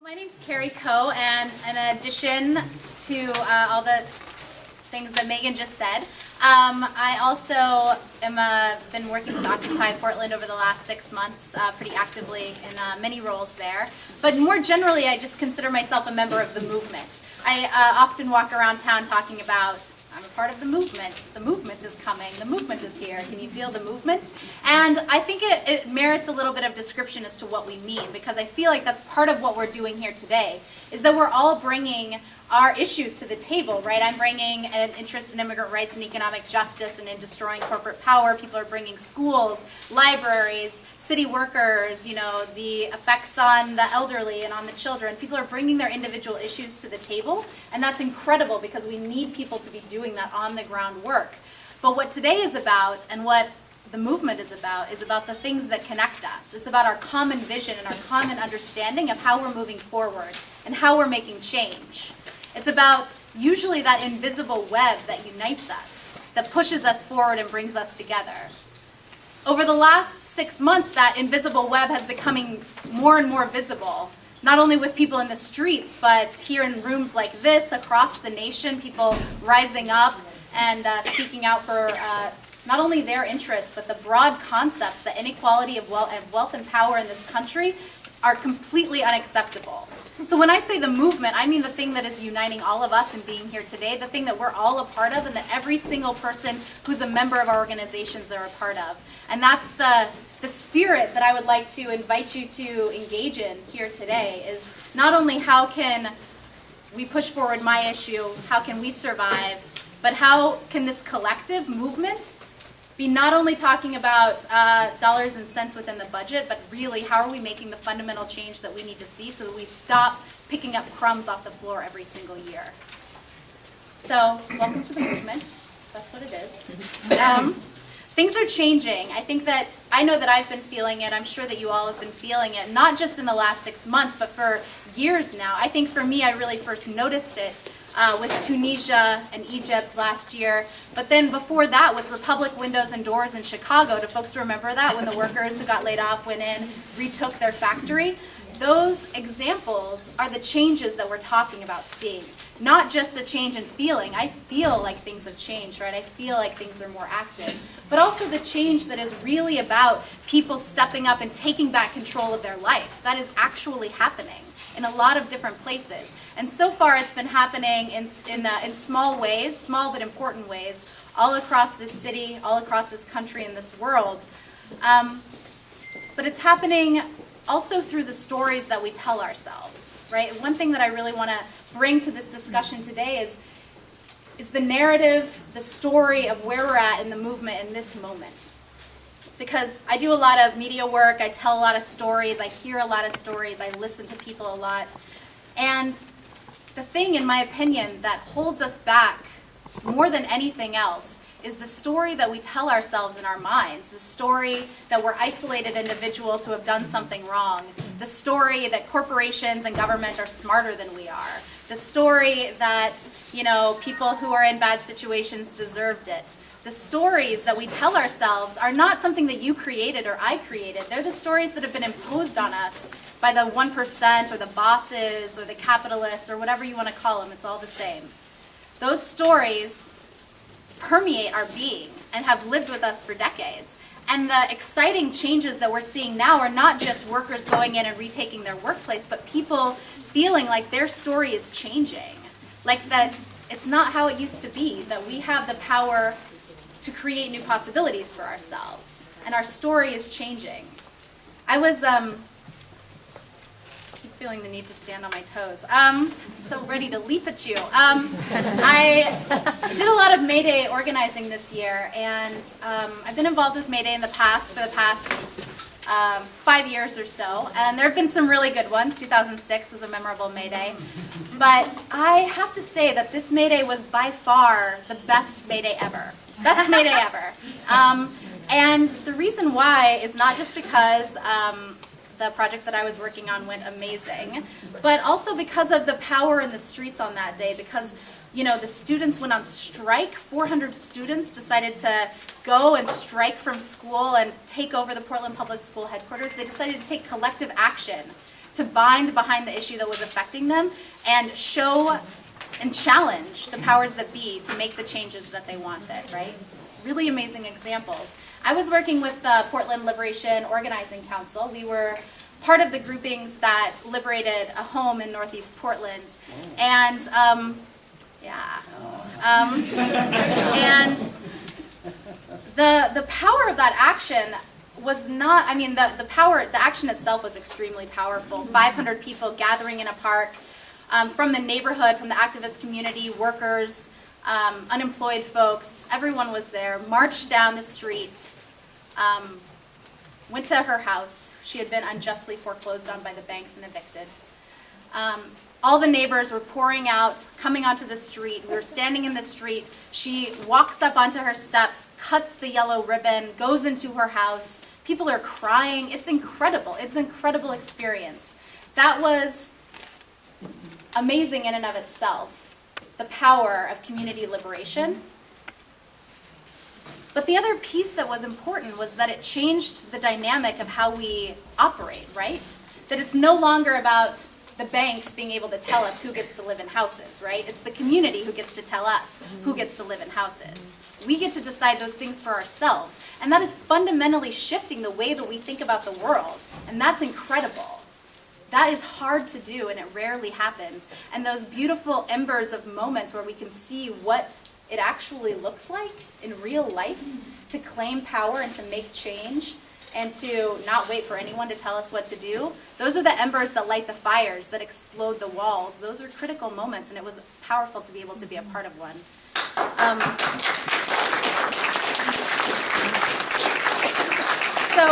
My name's Kari, and in addition to all the things that Megan just said, I also been working with Occupy Portland over the last 6 months pretty actively in many roles there. But more generally, I just consider myself a member of the movement. I often walk around town talking about, I'm a part of the movement. The movement is coming. The movement is here. Can you feel the movement? And I think it merits a little bit of description as to what we mean, because I feel like that's part of what we're doing here today, is that we're all bringing our issues to the table, right? I'm bringing an interest in immigrant rights and economic justice and in destroying corporate power. People are bringing schools, libraries, city workers, the effects on the elderly and on the children. People are bringing their individual issues to the table, and that's incredible because we need people to be doing that on the ground work. But what today is about, and what the movement is about the things that connect us. It's about our common vision and our common understanding of how we're moving forward and how we're making change. It's about usually that invisible web that unites us, that pushes us forward and brings us together. Over the last 6 months, that invisible web has becoming more and more visible, not only with people in the streets, but here in rooms like this, across the nation, people rising up and speaking out for not only their interests, but the broad concepts that inequality of wealth and power in this country are completely unacceptable. So when I say the movement, I mean the thing that is uniting all of us in being here today, the thing that we're all a part of and that every single person who's a member of our organizations are a part of. And that's the spirit that I would like to invite you to engage in here today, is not only how can we push forward my issue, how can we survive, but how can this collective movement be not only talking about dollars and cents within the budget, but really how are we making the fundamental change that we need to see so that we stop picking up crumbs off the floor every single year. So, welcome to the movement. That's what it is. Things are changing. I know that I've been feeling it. I'm sure that you all have been feeling it, not just in the last 6 months, but for years now. I think for me, I really first noticed it with Tunisia and Egypt last year, but then before that with Republic Windows and Doors in Chicago. Do folks remember that, when the workers who got laid off went in, retook their factory? Those examples are the changes that we're talking about seeing. Not just a change in feeling. I feel like things have changed, right? I feel like things are more active. But also the change that is really about people stepping up and taking back control of their life. That is actually happening in a lot of different places. And so far it's been happening in small ways, small but important ways, all across this city, all across this country and this world. But it's happening also through the stories that we tell ourselves, right? One thing that I really want to bring to this discussion today is the narrative, the story of where we're at in the movement in this moment. Because I do a lot of media work, I tell a lot of stories, I hear a lot of stories, I listen to people a lot. And the thing, in my opinion, that holds us back more than anything else is the story that we tell ourselves in our minds, the story that we're isolated individuals who have done something wrong, the story that corporations and government are smarter than we are, the story that, people who are in bad situations deserved it. The stories that we tell ourselves are not something that you created or I created. They're the stories that have been imposed on us by the 1% or the bosses or the capitalists or whatever you want to call them. It's all the same. Those stories permeate our being and have lived with us for decades. And the exciting changes that we're seeing now are not just workers going in and retaking their workplace, but people feeling like their story is changing. Like that it's not how it used to be, that we have the power to create new possibilities for ourselves. And our story is changing. I was feeling the need to stand on my toes. So ready to leap at you. I did a lot of May Day organizing this year, and I've been involved with May Day for the past 5 years or so, and there have been some really good ones. 2006 was a memorable May Day. But I have to say that this May Day was by far the best May Day ever. Best May Day ever. And the reason why is not just because the project that I was working on went amazing, but also because of the power in the streets on that day, because the students went on strike. 400 students decided to go and strike from school and take over the Portland Public School headquarters. They decided to take collective action to bind behind the issue that was affecting them and show and challenge the powers that be to make the changes that they wanted, right? Really amazing examples. I was working with the Portland Liberation Organizing Council. We were part of the groupings that liberated a home in Northeast Portland. And, and the power of that action was not, I mean, the action itself was extremely powerful. 500 people gathering in a park from the neighborhood, from the activist community, workers, unemployed folks, everyone was there, marched down the street, went to her house. She had been unjustly foreclosed on by the banks and evicted. All the neighbors were pouring out, coming onto the street. We were standing in the street. She walks up onto her steps, cuts the yellow ribbon, goes into her house. People are crying. It's incredible. It's an incredible experience. That was amazing in and of itself, the power of community liberation. But the other piece that was important was that it changed the dynamic of how we operate, right? That it's no longer about the banks being able to tell us who gets to live in houses, right? It's the community who gets to tell us who gets to live in houses. We get to decide those things for ourselves. And that is fundamentally shifting the way that we think about the world. And that's incredible. That is hard to do, and it rarely happens. And those beautiful embers of moments where we can see what it actually looks like in real life to claim power and to make change and to not wait for anyone to tell us what to do, those are the embers that light the fires, that explode the walls. Those are critical moments, and it was powerful to be able to be a part of one. So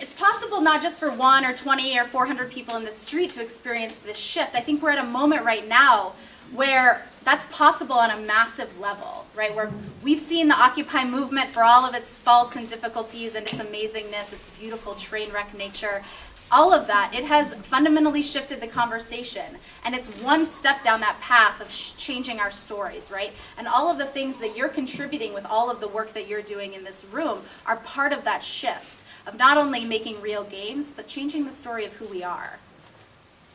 it's possible not just for 1 or 20 or 400 people in the street to experience this shift. I think we're at a moment right now where that's possible on a massive level, right? Where we've seen the Occupy movement for all of its faults and difficulties and its amazingness, its beautiful train wreck nature, all of that, it has fundamentally shifted the conversation. And it's one step down that path of changing our stories, right? And all of the things that you're contributing with all of the work that you're doing in this room are part of that shift of not only making real gains, but changing the story of who we are.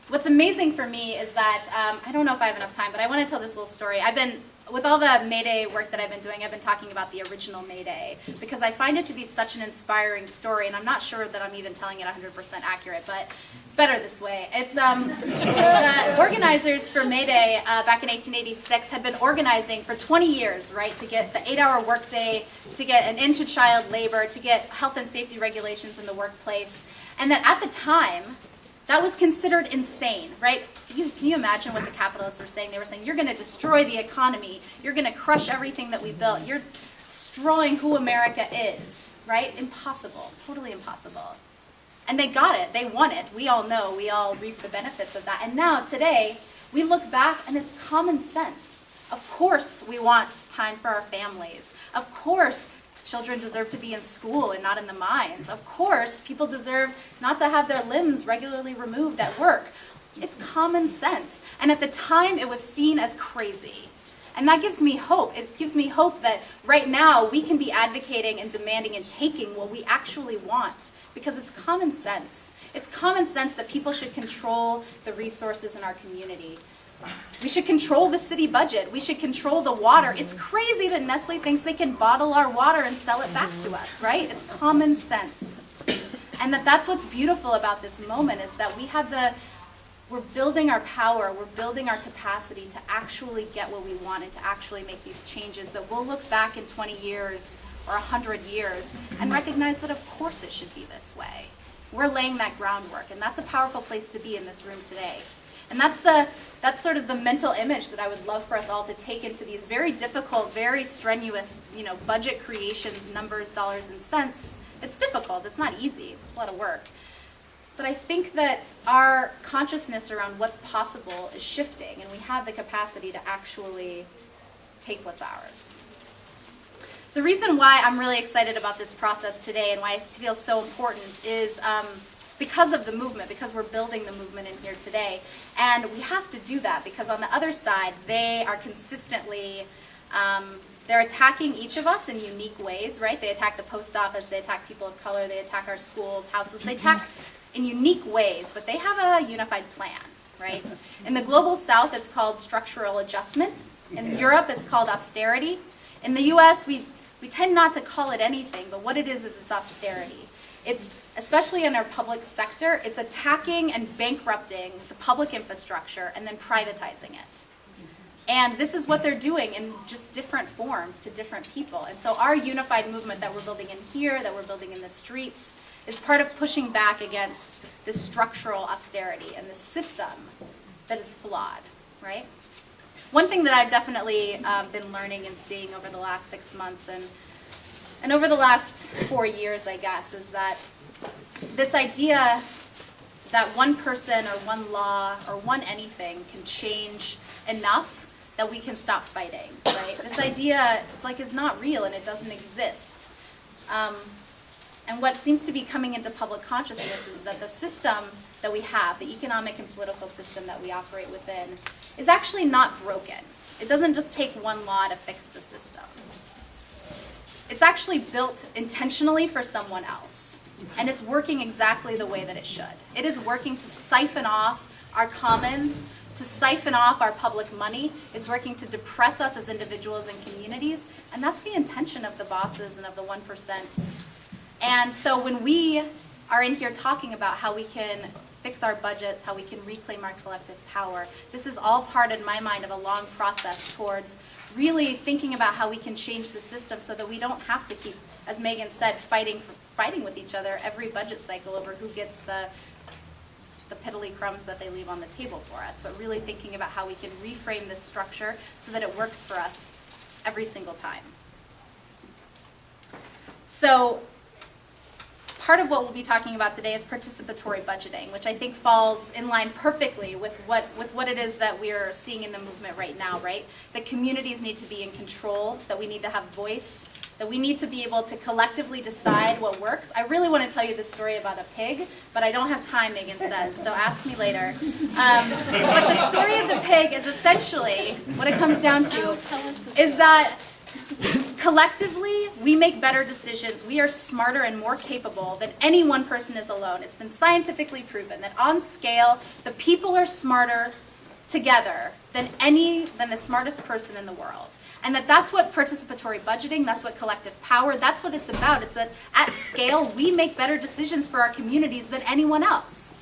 What's amazing for me is that, I don't know if I have enough time, but I want to tell this little story. With all the May Day work that I've been doing, I've been talking about the original May Day because I find it to be such an inspiring story, and I'm not sure that I'm even telling it 100% accurate, but it's better this way. It's the organizers for May Day back in 1886 had been organizing for 20 years, right, to get the 8-hour workday, to get an end to child labor, to get health and safety regulations in the workplace, and that at the time, that was considered insane, right? Can you imagine what the capitalists were saying? They were saying, you're going to destroy the economy. You're going to crush everything that we built. You're destroying who America is, right? Impossible, totally impossible. And they got it. They won it. We all know. We all reap the benefits of that. And now, today, we look back and it's common sense. Of course we want time for our families. Of course children deserve to be in school and not in the mines. Of course, people deserve not to have their limbs regularly removed at work. It's common sense. And at the time, it was seen as crazy. And that gives me hope. It gives me hope that right now we can be advocating and demanding and taking what we actually want because it's common sense. It's common sense that people should control the resources in our community. We should control the city budget. We should control the water. It's crazy that Nestle thinks they can bottle our water and sell it back to us, right? It's common sense. And that's what's beautiful about this moment is that we're building our power, we're building our capacity to actually get what we want and to actually make these changes that we'll look back in 20 years or 100 years and recognize that of course it should be this way. We're laying that groundwork, and that's a powerful place to be in this room today. And that's sort of the mental image that I would love for us all to take into these very difficult, very strenuous, budget creations, numbers, dollars, and cents. It's difficult. It's not easy. It's a lot of work. But I think that our consciousness around what's possible is shifting, and we have the capacity to actually take what's ours. The reason why I'm really excited about this process today and why it feels so important is because of the movement, because we're building the movement in here today. And we have to do that because on the other side, they are consistently They're attacking each of us in unique ways, right? They attack the post office, they attack people of color, they attack our schools, houses, they attack in unique ways, but they have a unified plan, right? In the global south, it's called structural adjustment. In Europe, it's called austerity. In the US, we tend not to call it anything, but what it is it's austerity. It's, especially in our public sector, it's attacking and bankrupting the public infrastructure and then privatizing it. And this is what they're doing in just different forms to different people. And so our unified movement that we're building in here, that we're building in the streets, is part of pushing back against this structural austerity and this system that is flawed, right? One thing that I've definitely been learning and seeing over the last 6 months and over the last 4 years, I guess, is that this idea that one person or one law or one anything can change enough that we can stop fighting, right? This idea, is not real and it doesn't exist. And what seems to be coming into public consciousness is that the system that we have, the economic and political system that we operate within, is actually not broken. It doesn't just take one law to fix the system. It's actually built intentionally for someone else, and it's working exactly the way that it should. It is working to siphon off our commons, to siphon off our public money. It's working to depress us as individuals and communities, and that's the intention of the bosses and of the 1%. And so when we are in here talking about how we can fix our budgets, how we can reclaim our collective power, this is all part, in my mind, of a long process towards really thinking about how we can change the system so that we don't have to keep, as Megan said, fighting with each other every budget cycle over who gets the piddly crumbs that they leave on the table for us, but really thinking about how we can reframe this structure so that it works for us every single time. So part of what we'll be talking about today is participatory budgeting, which I think falls in line perfectly with what it is that we're seeing in the movement right now, right? That communities need to be in control, that we need to have voice, that we need to be able to collectively decide what works. I really want to tell you this story about a pig, but I don't have time, Megan says, so ask me later. But the story of the pig is essentially, what it comes down to is that collectively, we make better decisions. We are smarter and more capable than any one person is alone. It's been scientifically proven that on scale, the people are smarter together than the smartest person in the world. And that's what participatory budgeting, that's what collective power, that's what it's about. It's that at scale, we make better decisions for our communities than anyone else.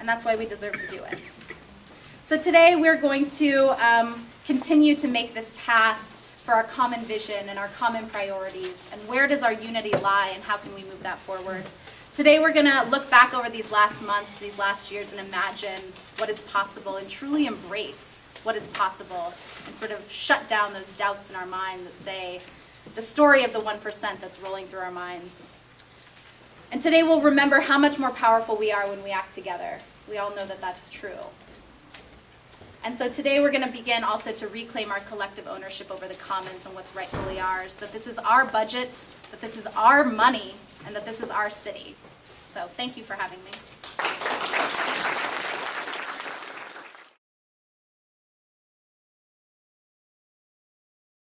And that's why we deserve to do it. So today we're going to continue to make this path for our common vision and our common priorities, and where does our unity lie and how can we move that forward. Today we're going to look back over these last months, these last years, and imagine what is possible and truly embrace what is possible and sort of shut down those doubts in our mind that say the story of the 1% that's rolling through our minds. And today we'll remember how much more powerful we are when we act together. We all know that that's true. And so today we're going to begin also to reclaim our collective ownership over the commons and what's rightfully ours, that this is our budget, that this is our money, and that this is our city. So thank you for having me.